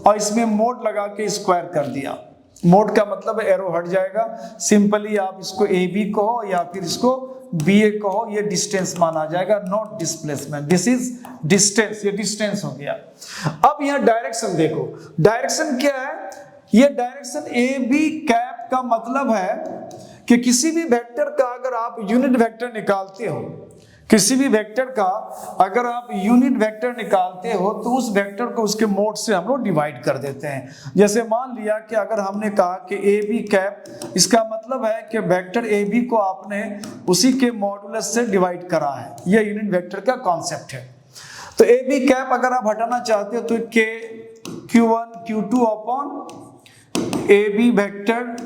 और इसमें मोड लगा के स्क्वायर कर दिया। मोड का मतलब एरो हट जाएगा, सिंपली आप इसको ए बी कहो या फिर इसको बी ए कहो, ये डिस्टेंस माना जाएगा, not displacement, this is distance, ये डिस्टेंस हो गया। अब यहाँ डायरेक्शन देखो, डायरेक्शन क्या है, ये डायरेक्शन ए बी कैप का मतलब है कि किसी भी वेक्टर का अगर आप यूनिट वेक्टर निकालते हो, किसी भी वेक्टर का अगर आप यूनिट वेक्टर निकालते हो तो उस वेक्टर को उसके मोड से हम लोग डिवाइड कर देते हैं। जैसे मान लिया कि अगर हमने कहा कि ए बी कैप, इसका मतलब है कि वेक्टर ए बी को आपने उसी के मॉडुलस से डिवाइड करा है, यह यूनिट वेक्टर का कॉन्सेप्ट है। तो ए बी कैप अगर आप हटाना चाहते हो तो के Q1 Q2 upon A B vector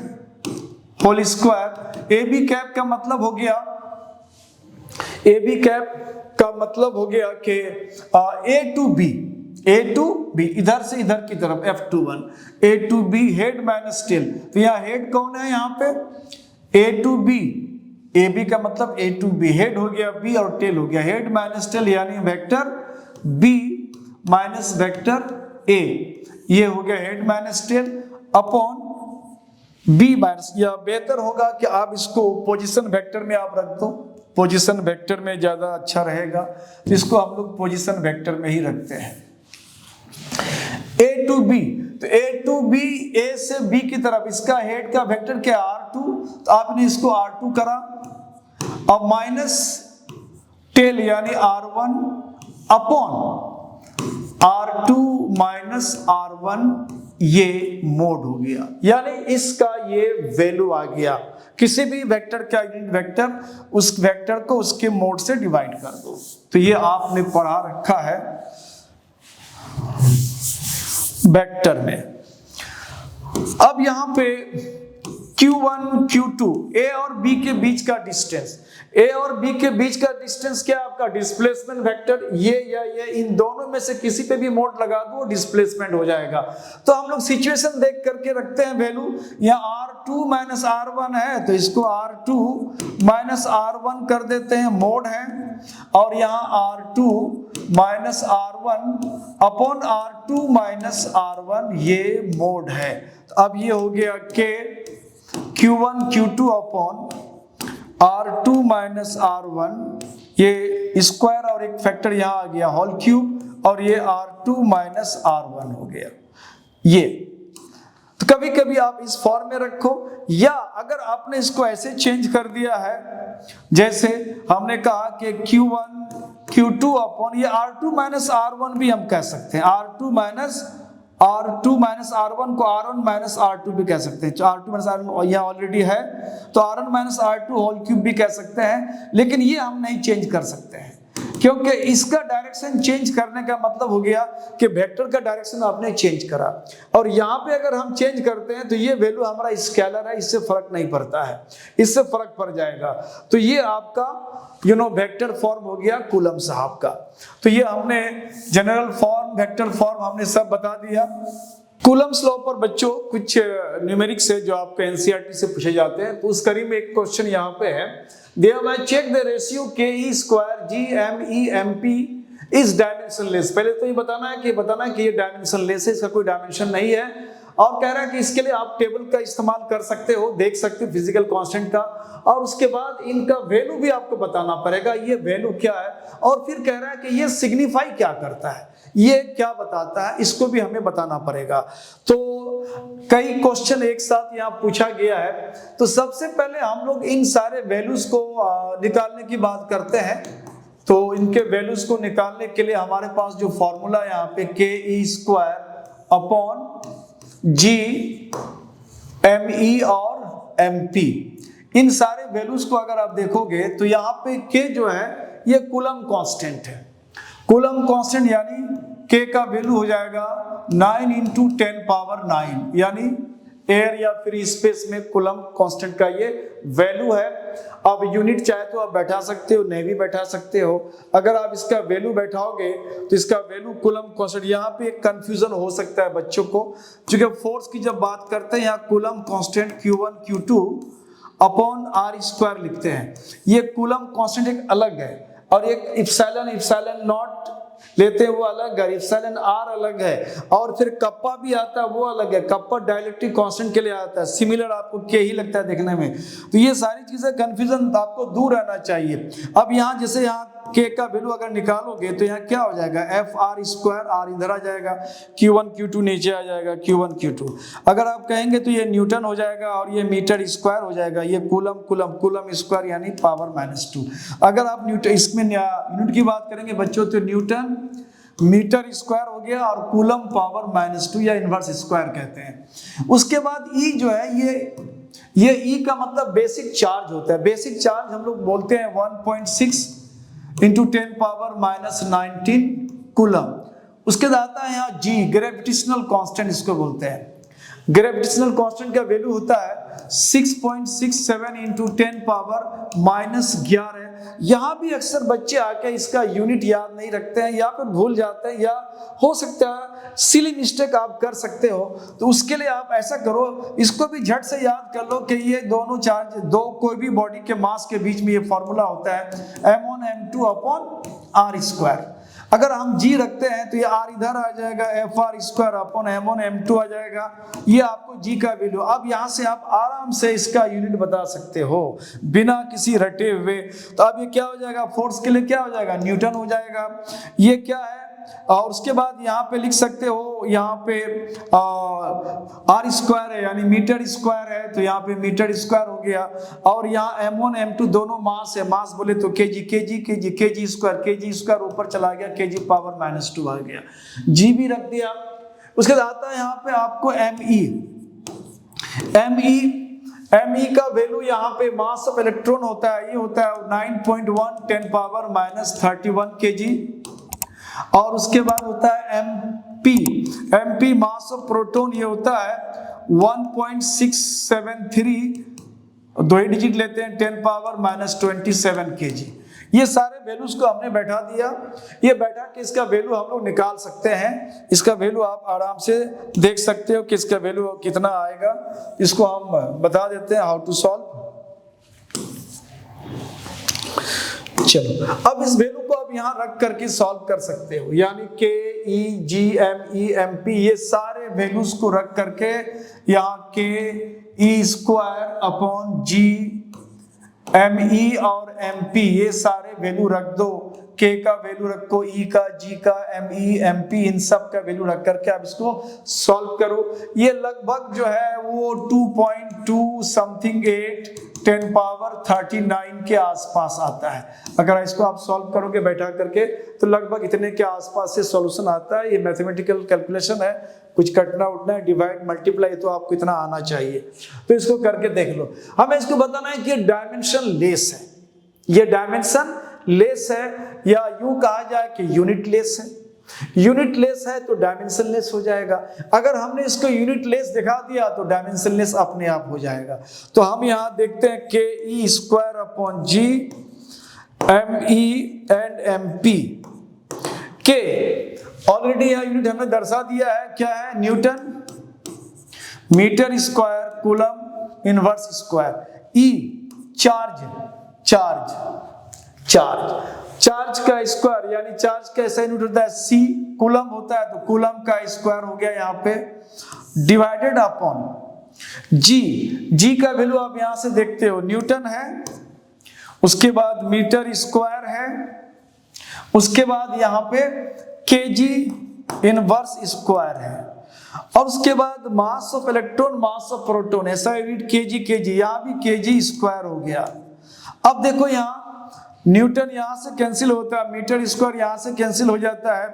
whole square. A B cap का मतलब हो गया, ए बी कैप का मतलब हो गया कि ए टू बी इधर से इधर की तरफ F21, A to B head minus tail. तो यहाँ हेड कौन है, यहाँ पे A to B, A B का मतलब ए टू बी, हेड हो गया बी और टेल हो गया हेड माइनस टेल, यानी vector B minus vector A, ये हो गया head minus tail upon B minus, या बेहतर होगा कि आप इसको पोजीशन वेक्टर में आप रख दो, पोजीशन वेक्टर में ज्यादा अच्छा रहेगा, तो इसको हम लोग पोजीशन वेक्टर में ही रखते हैं। ए टू बी, तो ए टू बी ए से बी की तरफ, इसका हेड का वेक्टर क्या R2, तो आपने इसको R2 करा, अब माइनस टेल यानी R1 upon R2 minus R1, ये मोड हो गया, यानी इसका ये वैल्यू आ गया। किसी भी वेक्टर का यूनिट वेक्टर, उस वेक्टर को उसके मोड से डिवाइड कर दो। तो ये आपने पढ़ा रखा है वेक्टर में। अब यहां पे Q1 Q2 ए और बी के बीच का डिस्टेंस, ए और बी के बीच का डिस्टेंस क्या आपका डिस्प्लेसमेंट वेक्टर, ये या ये, इन दोनों में से किसी पे भी मोड लगा दो डिस्प्लेसमेंट हो जाएगा। तो हम लोग सिचुएशन देख करके रखते हैं वैल्यू, यहाँ R2 माइनस R1 है तो इसको R2 माइनस R1 कर देते हैं, मोड है, और यहाँ R2 minus R1 upon R2 minus R1, ये मोड है। तो अब ये हो गया के Q1 Q2 upon R2 minus R1, ये स्क्वायर और एक फैक्टर यहाँ आ गया होल क्यूब, और ये R2 माइनस R1 हो गया ये। तो कभी कभी आप इस फॉर्म में रखो, या अगर आपने इसको ऐसे चेंज कर दिया है, जैसे हमने कहा कि Q1 Q2 अपॉन ये R2 माइनस R1 भी हम कह सकते हैं, R2 माइनस R1 को R1 माइनस R2 भी कह सकते हैं। R2 माइनस R1 यहाँ ऑलरेडी है, तो R1 minus R2 whole cube भी कह सकते हैं, लेकिन ये हम नहीं चेंज कर सकते हैं, क्योंकि इसका डायरेक्शन चेंज करने का मतलब हो गया कि वेक्टर का डायरेक्शन आपने चेंज करा, और यहाँ पे अगर हम चेंज करते हैं तो ये वैल्यू हमारा स्केलर है, इससे फर्क नहीं पड़ता है, इससे फर्क पड़ जाएगा। तो ये आपका वेक्टर फॉर्म हो गया कूलम साहब का। तो ये हमने जनरल फॉर्म, वेक्टर फॉर्म हमने सब बता दिया। कूलम्स लॉ पर बच्चों कुछ न्यूमेरिक्स है जो आपको एनसीईआरटी से पूछे जाते हैं, तो उस कड़ी में एक क्वेश्चन यहाँ पे है, thereby check the ratio ke square GME is dimensionless। पहले तो ये बताना है कि ये डायमेंशनलेस है, इसका कोई डायमेंशन नहीं है, और कह रहा है कि इसके लिए आप टेबल का इस्तेमाल कर सकते हो, देख सकते हो फिजिकल कांस्टेंट का, और उसके बाद इनका वैल्यू भी आपको बताना पड़ेगा, ये वैल्यू क्या है, और फिर कह रहा है कि ये सिग्निफाई क्या करता है, ये क्या बताता है, इसको भी हमें बताना पड़ेगा। तो कई क्वेश्चन एक साथ यहाँ पूछा गया है। तो सबसे पहले हम लोग इन सारे वैल्यूज को निकालने की बात करते हैं। तो इनके वैल्यूज को निकालने के लिए हमारे पास जो फॉर्मूला यहाँ पे K E square upon G M E और एम पी, इन सारे वैल्यूज को अगर आप देखोगे तो यहाँ पे के जो है ये कूलम कांस्टेंट है। कूलम कांस्टेंट यानी के का वैल्यू हो जाएगा 9 × 10⁹, यानी एयर या फ्री स्पेस में कूलम्ब कांस्टेंट का ये वैल्यू है। अब यूनिट चाहे तो आप बैठा सकते हो, नहीं भी बैठा सकते हो। अगर आप इसका वैल्यू बैठाओगे तो इसका वैल्यू कूलम्ब कांस्टेंट, यहाँ पे एक कंफ्यूजन हो सकता है बच्चों को, क्योंकि फोर्स की जब बात करते हैं यहाँ Coulomb constant Q1 Q2 upon R square लिखते हैं। ये कूलम्ब कांस्टेंट एक अलग है और एक इप्सिलॉन नॉट लेते हैं वो अलग है, इप्सिलॉन आर अलग है, और फिर कप्पा भी आता है वो अलग है। कप्पा डाइलेक्ट्रिक कांस्टेंट के लिए आता है, सिमिलर आपको के ही लगता है देखने में। तो ये सारी चीजें कंफ्यूजन आपको दूर रहना चाहिए। अब यहाँ जैसे यहाँ के का वैल्यू अगर निकालोगे तो यहाँ क्या हो जाएगा, एफ आर स्क्वायर, आर इधर आ जाएगा, Q1 Q2 नीचे आ जाएगा, Q1 Q2। अगर आप कहेंगे तो ये न्यूटन हो जाएगा और ये मीटर स्क्वायर हो जाएगा, ये कूलम स्क्वायर यानी पावर -2। अगर आप न्यूटन इसमें यूनिट की बात करेंगे बच्चों तो न्यूटन मीटर स्क्वायर हो गया और कूलम पावर -2 या इनवर्स स्क्वायर कहते हैं। उसके बाद ई जो है ये ई का मतलब बेसिक चार्ज होता है। बेसिक चार्ज हम लोग बोलते हैं 1.6 इंटू 10 पावर -19 कूलम। उसके बाद आता है यहाँ जी, ग्रेविटेशनल कांस्टेंट इसको बोलते हैं। ग्रेविटेशनल कांस्टेंट का वैल्यू होता है 6.67 इंटू 10 पावर -11। यहाँ भी अक्सर बच्चे आके इसका यूनिट याद नहीं रखते हैं या फिर भूल जाते हैं, या हो सकता है सिली मिस्टेक आप कर सकते हो। तो उसके लिए आप ऐसा करो, इसको भी झट से याद कर लो कि ये दोनों चार्ज, दो कोई भी बॉडी के मास के बीच में ये फॉर्मूला होता है m1 m2 upon R square. अगर हम जी रखते हैं तो ये आर इधर आ जाएगा, F R square upon m1 m2 आ जाएगा, ये आपको जी का वैल्यू। अब यहाँ से आप आराम से इसका यूनिट बता सकते हो बिना किसी रटे हुए। तो अब ये क्या हो जाएगा, फोर्स के लिए क्या हो जाएगा, न्यूटन हो जाएगा। ये क्या है, और उसके बाद यहाँ पे लिख सकते हो, यहाँ पे आर स्क्वायर है यानी मीटर स्क्वायर है, तो यहाँ पे मीटर स्क्वायर हो गया। और यहाँ m1 m2 दोनों मास है, मास बोले तो केजी स्क्वायर ऊपर चला गया, केजी पावर -2 आ गया, जी भी रख दिया। उसके बाद आता है यहाँ पे आपको एमई का वैल्यू यहाँ पे मास ऑफ इलेक्ट्रॉन होता है, ये होता है 9.1 10 पावर -31 केजी। और उसके बाद होता है एमपी मास ऑफ प्रोटॉन, ये होता है 1.673, दो ही डिजिट लेते हैं 10 पावर -27 केजी। ये सारे वैल्यूज को हमने बैठा दिया। ये बैठा के इसका वैल्यू हम लोग निकाल सकते हैं। इसका वैल्यू आप आराम से देख सकते हो कि इसका वैल्यू कितना आएगा। इसको हम बता देते हैं हाउ टू सॉल्व। चलो, अब इस वैल्यू को आप यहाँ रख करके सॉल्व कर सकते हो, यानी K E G M E M P, ये सारे वैल्यूज को रख करके यहाँ K E square upon G M E और एम पी, ये सारे वैल्यू रख दो। के का वैल्यू रखो, ई का, जी का, एम ई एम पी, इन सब का वैल्यू रख करके आप इसको सॉल्व करो। ये लगभग जो है वो 2.2 समथिंग 8 10 पावर 39 के आसपास आता है। अगर इसको आप सॉल्व करोगे बैठा करके तो लगभग इतने के आसपास से सॉल्यूशन आता है। ये मैथमेटिकल कैलकुलेशन है, कुछ कटना उठना है, डिवाइड मल्टीप्लाई, तो आपको इतना आना चाहिए। तो इसको करके देख लो। हमें इसको बताना है कि डायमेंशन लेस है, ये डायमेंशन लेस है, या यूं कहा जाए कि यूनिट लेस है। यूनिट लेस है तो डायमेंशन लेस हो जाएगा। अगर हमने इसको यूनिट लेस दिखा दिया तो डायमेंशन लेस अपने आप हो जाएगा। तो हम यहां देखते हैं K E square upon G M E and M P. के ऑलरेडी यहां यूनिट हमने दर्शा दिया है, क्या है, newton metre square coulomb inverse square. E charge का स्क्वायर यानी चार्ज का ऐसा यूनिट होता है सी, कूलम होता है तो कूलम का स्क्वायर हो गया यहाँ पे, डिवाइडेड अपॉन जी का वैल्यू आप यहां से देखते हो न्यूटन है, उसके बाद मीटर स्क्वायर है, उसके बाद यहाँ पे केजी इनवर्स स्क्वायर है, और उसके बाद mass of electron mass of proton, ऐसा यूनिट केजी, यहाँ भी केजी स्क्वायर हो गया। अब देखो यहाँ न्यूटन यहां से कैंसिल होता है, मीटर स्क्वायर यहां से कैंसिल हो जाता है,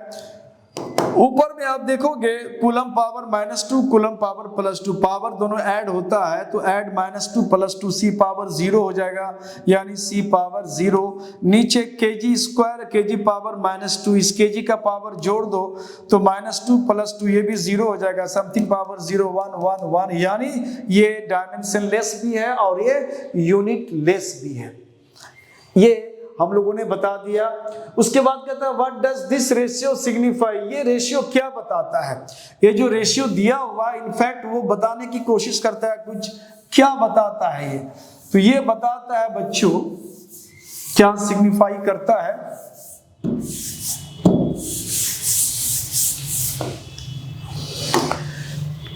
ऊपर में आप देखोगे coulomb power -2 coulomb power +2, power दोनों ऐड होता है तो ऐड -2 +2 C पावर 0 हो जाएगा, यानी C पावर 0। नीचे kg² kg पावर -2, इस kg का पावर जोड़ दो तो -2 +2 ये भी 0 हो जाएगा, समथिंग पावर 0 1 1 1, यानी ये डायमेंशनलेस भी है और ये यूनिट लेस भी है। ये हम लोगों ने बता दिया। उसके बाद कहता है what does this ratio signify, ये रेशियो क्या बताता है। ये जो रेशियो दिया हुआ इनफैक्ट वो बताने की कोशिश करता है कुछ, क्या बताता है ये, तो ये बताता है बच्चों क्या सिग्निफाई करता है।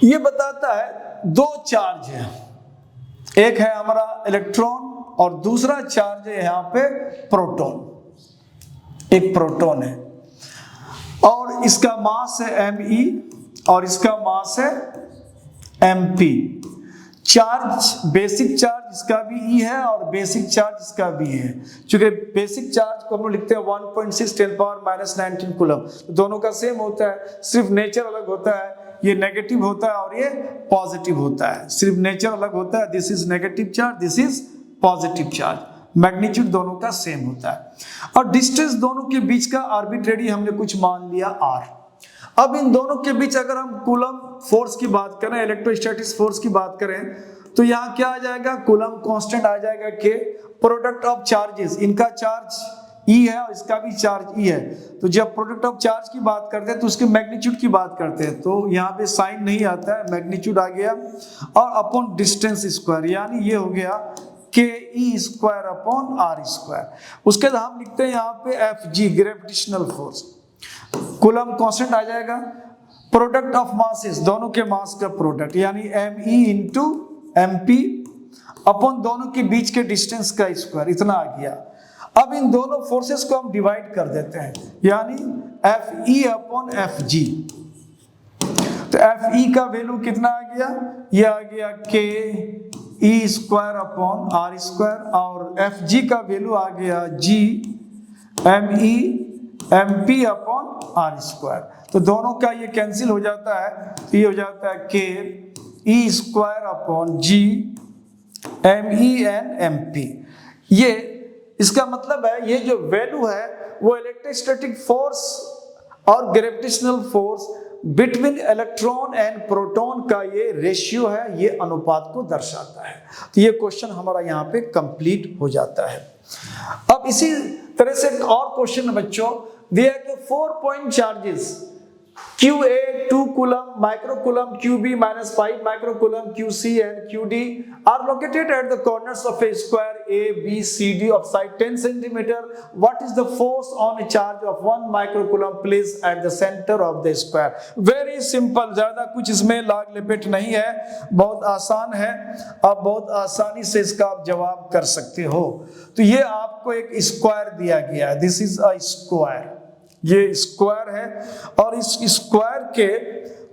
ये बताता है दो चार्ज है, एक है हमारा इलेक्ट्रॉन और दूसरा चार्ज है यहाँ पे प्रोटॉन। एक प्रोटॉन है और इसका मास है me और इसका मास है mp। चार्ज बेसिक चार्ज इसका भी E है और बेसिक चार्ज इसका भी है। चूंकि बेसिक चार्ज को हम लोग लिखते हैं 1.6 10⁻⁹ कूलम, तो दोनों का सेम होता है, सिर्फ नेचर अलग होता है, ये नेगेटिव होता है और ये पॉजिटिव होता है, सिर्फ नेचर अलग होता है। This is negative charge, this is positive charge, magnitude दोनों का सेम होता है। और डिस्टेंस दोनों के बीच का आर्बिट्रेरी हमने कुछ मान लिया r। अब इन दोनों के बीच अगर हम कूलम फोर्स की बात करें, इलेक्ट्रोस्टैटिक फोर्स की बात करें, तो यहाँ क्या आ जाएगा, कूलम कांस्टेंट आ जाएगा के प्रोडक्ट ऑफ चार्जेस, इनका चार्ज E है और इसका भी चार्ज E है, तो जब प्रोडक्ट ऑफ चार्ज की बात करते हैं तो उसके मैग्नीट्यूड की बात करते हैं, तो यहाँ पे साइन नहीं आता है, मैग्नीट्यूड आ गया, और अपॉन डिस्टेंस स्क्वायर, यानी ये हो गया ke²/r²। उसके बाद हम लिखते हैं यहाँ पे Fg gravitational force, coulomb constant आ जाएगा, प्रोडक्ट ऑफ मासेस, दोनों के मास का प्रोडक्ट, यानी me इंटू mp अपॉन दोनों के बीच के डिस्टेंस का स्क्वायर, इतना आ गया। अब इन दोनों फोर्सेस को हम डिवाइड कर देते हैं, यानी Fe/Fg, तो Fe का वैल्यू कितना आ गया, ये आ गया ke²/r² और Fg का वैल्यू आ गया me mp/r²। तो दोनों का ये कैंसिल हो जाता है, तो ये हो जाता है ke²/g me/mp। ये इसका मतलब है ये जो वैल्यू है वो इलेक्ट्रोस्टैटिक फोर्स और gravitational force between electron and proton का ये रेशियो है, ये अनुपात को दर्शाता है। तो ये क्वेश्चन हमारा यहाँ पे कंप्लीट हो जाता है। अब इसी तरह से एक और क्वेश्चन बच्चों दिया कि 4 point charges QA 2 coulomb microcoulomb, QB -5 microcoulomb, QC and QD are located at the corners of a square ABCD of side 10 cm. What is the force on a charge of 1 microcoulomb placed at the center of the square? Very simple, ज्यादा कुछ इसमें लाग लिपेट नहीं है, बहुत आसान है, आप बहुत आसानी से इसका आप जवाब कर सकते हो। तो ये आपको एक स्क्वायर दिया गया है, दिस इज अ स्क्वायर, ये स्क्वायर है और इस स्क्वायर के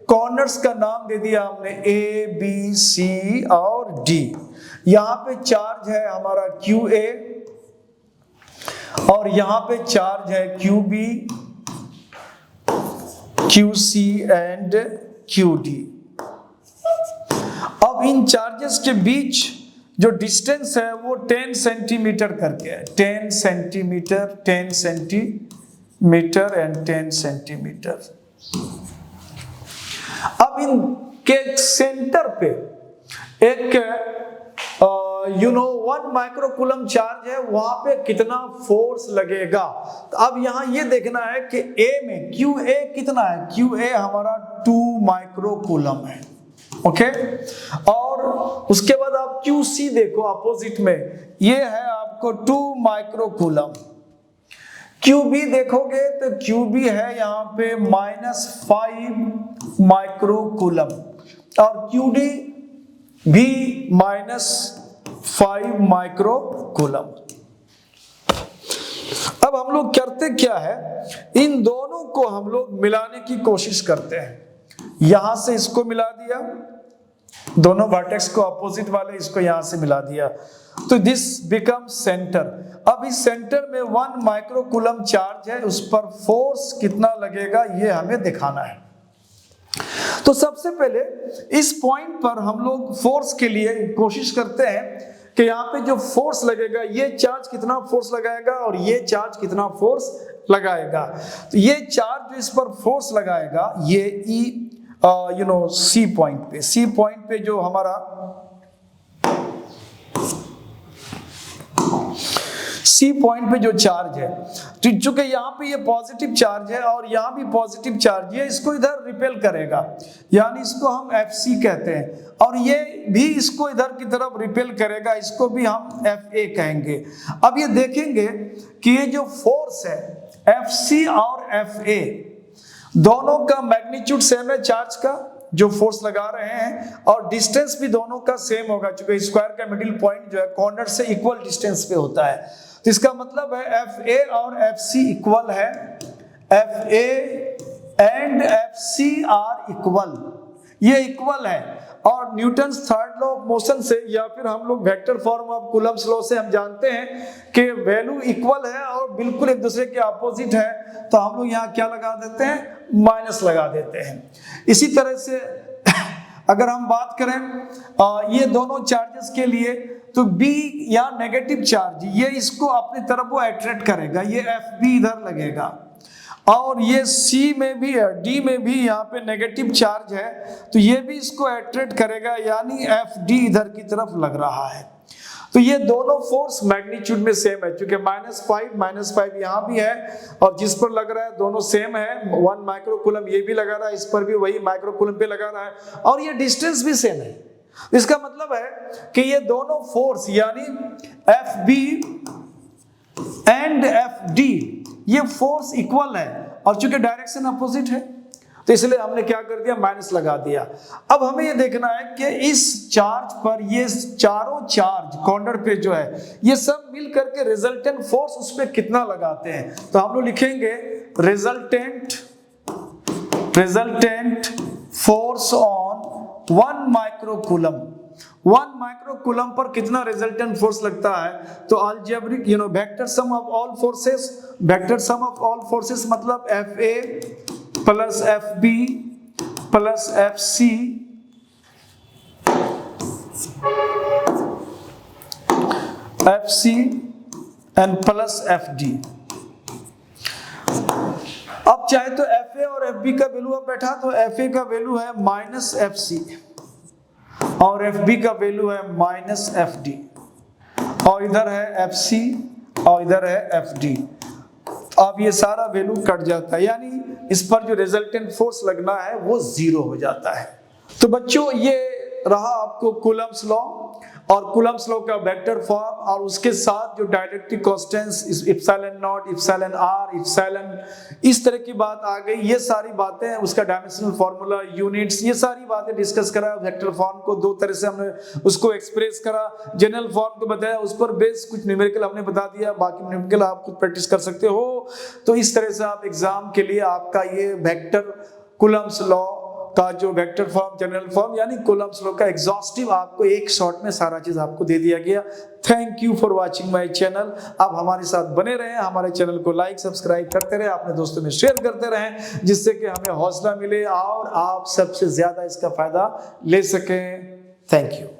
कॉर्नर्स का नाम दे दिया हमने A, B, C और D। यहाँ पे चार्ज है हमारा QA और यहाँ पे चार्ज है QB, QC एंड QD। अब इन चार्जेस के बीच जो डिस्टेंस है वो 10 सेंटीमीटर करके है, 10 सेंटीमीटर 10 सेंटीमीटर एंड 10 सेंटीमीटर। अब इनके सेंटर पे एक 1 माइक्रोकूलम चार्ज है, वहां पे कितना फोर्स लगेगा। तो अब यहां ये देखना है कि A में QA कितना है, QA हमारा 2 माइक्रोकूलम है, ओके। और उसके बाद आप QC देखो अपोजिट में, ये है आपको 2 माइक्रोकूलम। QB देखोगे तो QB है यहाँ पे -5 माइक्रोकूलम और QD भी -5 माइक्रोकूलम। अब हम लोग करते क्या है, इन दोनों को हम लोग मिलाने की कोशिश करते हैं। यहां से इसको मिला दिया, दोनों वर्टेक्स को अपोजिट वाले इसको यहां से मिला दिया, तो दिस बिकम सेंटर। अब इस सेंटर में 1 माइक्रोकूलम चार्ज है, उस पर फोर्स कितना लगेगा ये हमें दिखाना है। तो सबसे पहले इस पॉइंट पर हम लोग फोर्स के लिए कोशिश करते हैं कि यहाँ पे जो फोर्स लगेगा, ये चार्ज कितना फोर्स लगाएगा और ये चार्ज कितना फोर्स लगाएगा। तो ये चार्ज जो इस पर फोर्स लगाएगा ये सी पॉइंट पे जो हमारा सी पॉइंट पे जो चार्ज है, तो चूंकि यहाँ पे ये पॉजिटिव चार्ज है और यहाँ भी पॉजिटिव चार्ज है, इसको इधर रिपेल करेगा, यानी इसको हम FC कहते हैं, और ये भी इसको इधर की तरफ रिपेल करेगा, इसको भी हम FA कहेंगे। अब ये देखेंगे कि ये जो फोर्स है FC और FA दोनों का मैग्नीट्यूड सेम है चार्ज का जो फोर्स लगा रहे हैं, और डिस्टेंस भी दोनों का सेम होगा, क्योंकि स्क्वायर का मिडिल पॉइंट जो है कॉर्नर से इक्वल डिस्टेंस पे होता है। तो इसका मतलब है FA और FC इक्वल है, FA and FC are equal, ये इक्वल है। और Newton's third law of motion से या फिर हम लोग vector form of Coulomb's law से हम जानते हैं कि वैल्यू इक्वल है और बिल्कुल एक दूसरे के अपोजिट है, तो हम लोग यहाँ क्या लगा देते हैं, माइनस लगा देते हैं। इसी तरह से अगर हम बात करें ये दोनों चार्जेस के लिए, तो B या नेगेटिव चार्ज ये इसको अपनी तरफ वो अट्रैक्ट करेगा, ये FB इधर लगेगा, और ये C में भी है, D में भी यहाँ पे नेगेटिव चार्ज है, तो ये भी इसको अट्रैक्ट करेगा, यानी FD इधर की तरफ लग रहा है। तो ये दोनों फोर्स मैग्नीट्यूड में सेम है, क्योंकि -5 यहाँ भी है, और जिस पर लग रहा है दोनों सेम है, 1 माइक्रोकूलम ये भी लगा रहा है, इस पर भी वही माइक्रोकूलम पे लगा रहा है, और ये डिस्टेंस भी सेम है। इसका मतलब है कि ये दोनों फोर्स यानी FB एंड FD ये फोर्स इक्वल है, और चूंकि डायरेक्शन अपोजिट है तो इसलिए हमने क्या कर दिया, माइनस लगा दिया। अब हमें ये देखना है कि इस चार्ज पर ये चारों चार्ज कॉर्नर पे जो है ये सब मिल करके रिजल्टेंट फोर्स उस पर कितना लगाते हैं। तो हम लोग लिखेंगे resultant force on 1 microcoulomb. 1 microcoulomb पर कितना रिजल्टेंट फोर्स लगता है, तो algebraic vector sum of all forces मतलब FA plus FB plus FC and plus FD। अब चाहे तो FA और FB का वैल्यू अब बैठा, तो FA का वैल्यू है -FC और FB का वैल्यू है -FD, और इधर है FC और इधर है FD। अब ये सारा वैल्यू कट जाता है, यानी इस पर जो रिजल्टेंट फोर्स लगना है वो 0 हो जाता है। तो बच्चों ये रहा आपको कूलम्ब्स लॉ और कूलम्ब्स लॉ का वेक्टर फॉर्म, और उसके साथ जो dielectric constants epsilon naught, epsilon R, epsilon, इस तरह की बात आ गई। ये सारी बातें, उसका डायमेंशनल फार्मूला, यूनिट्स, ये सारी बातें डिस्कस करा। वेक्टर फॉर्म को 2 तरह से हमने उसको एक्सप्रेस करा, जनरल फॉर्म को बताया, उस पर बेस कुछ न्यूमेरिकल हमने बता दिया, बाकी न्यूमेरिकल आप खुद प्रैक्टिस कर सकते हो। तो इस तरह से आप एग्जाम के लिए आपका ये वेक्टर कूलम्ब्स लॉ का जो वेक्टर फॉर्म, जनरल फॉर्म यानी कूलम्ब्स लॉ का एग्जॉस्टिव आपको एक शॉट में सारा चीज आपको दे दिया गया। Thank you for watching my channel. आप हमारे साथ बने रहें, हमारे चैनल को लाइक सब्सक्राइब करते रहें, अपने दोस्तों में शेयर करते रहें, जिससे कि हमें हौसला मिले और आप सबसे ज्यादा इसका फायदा ले सकें। Thank you.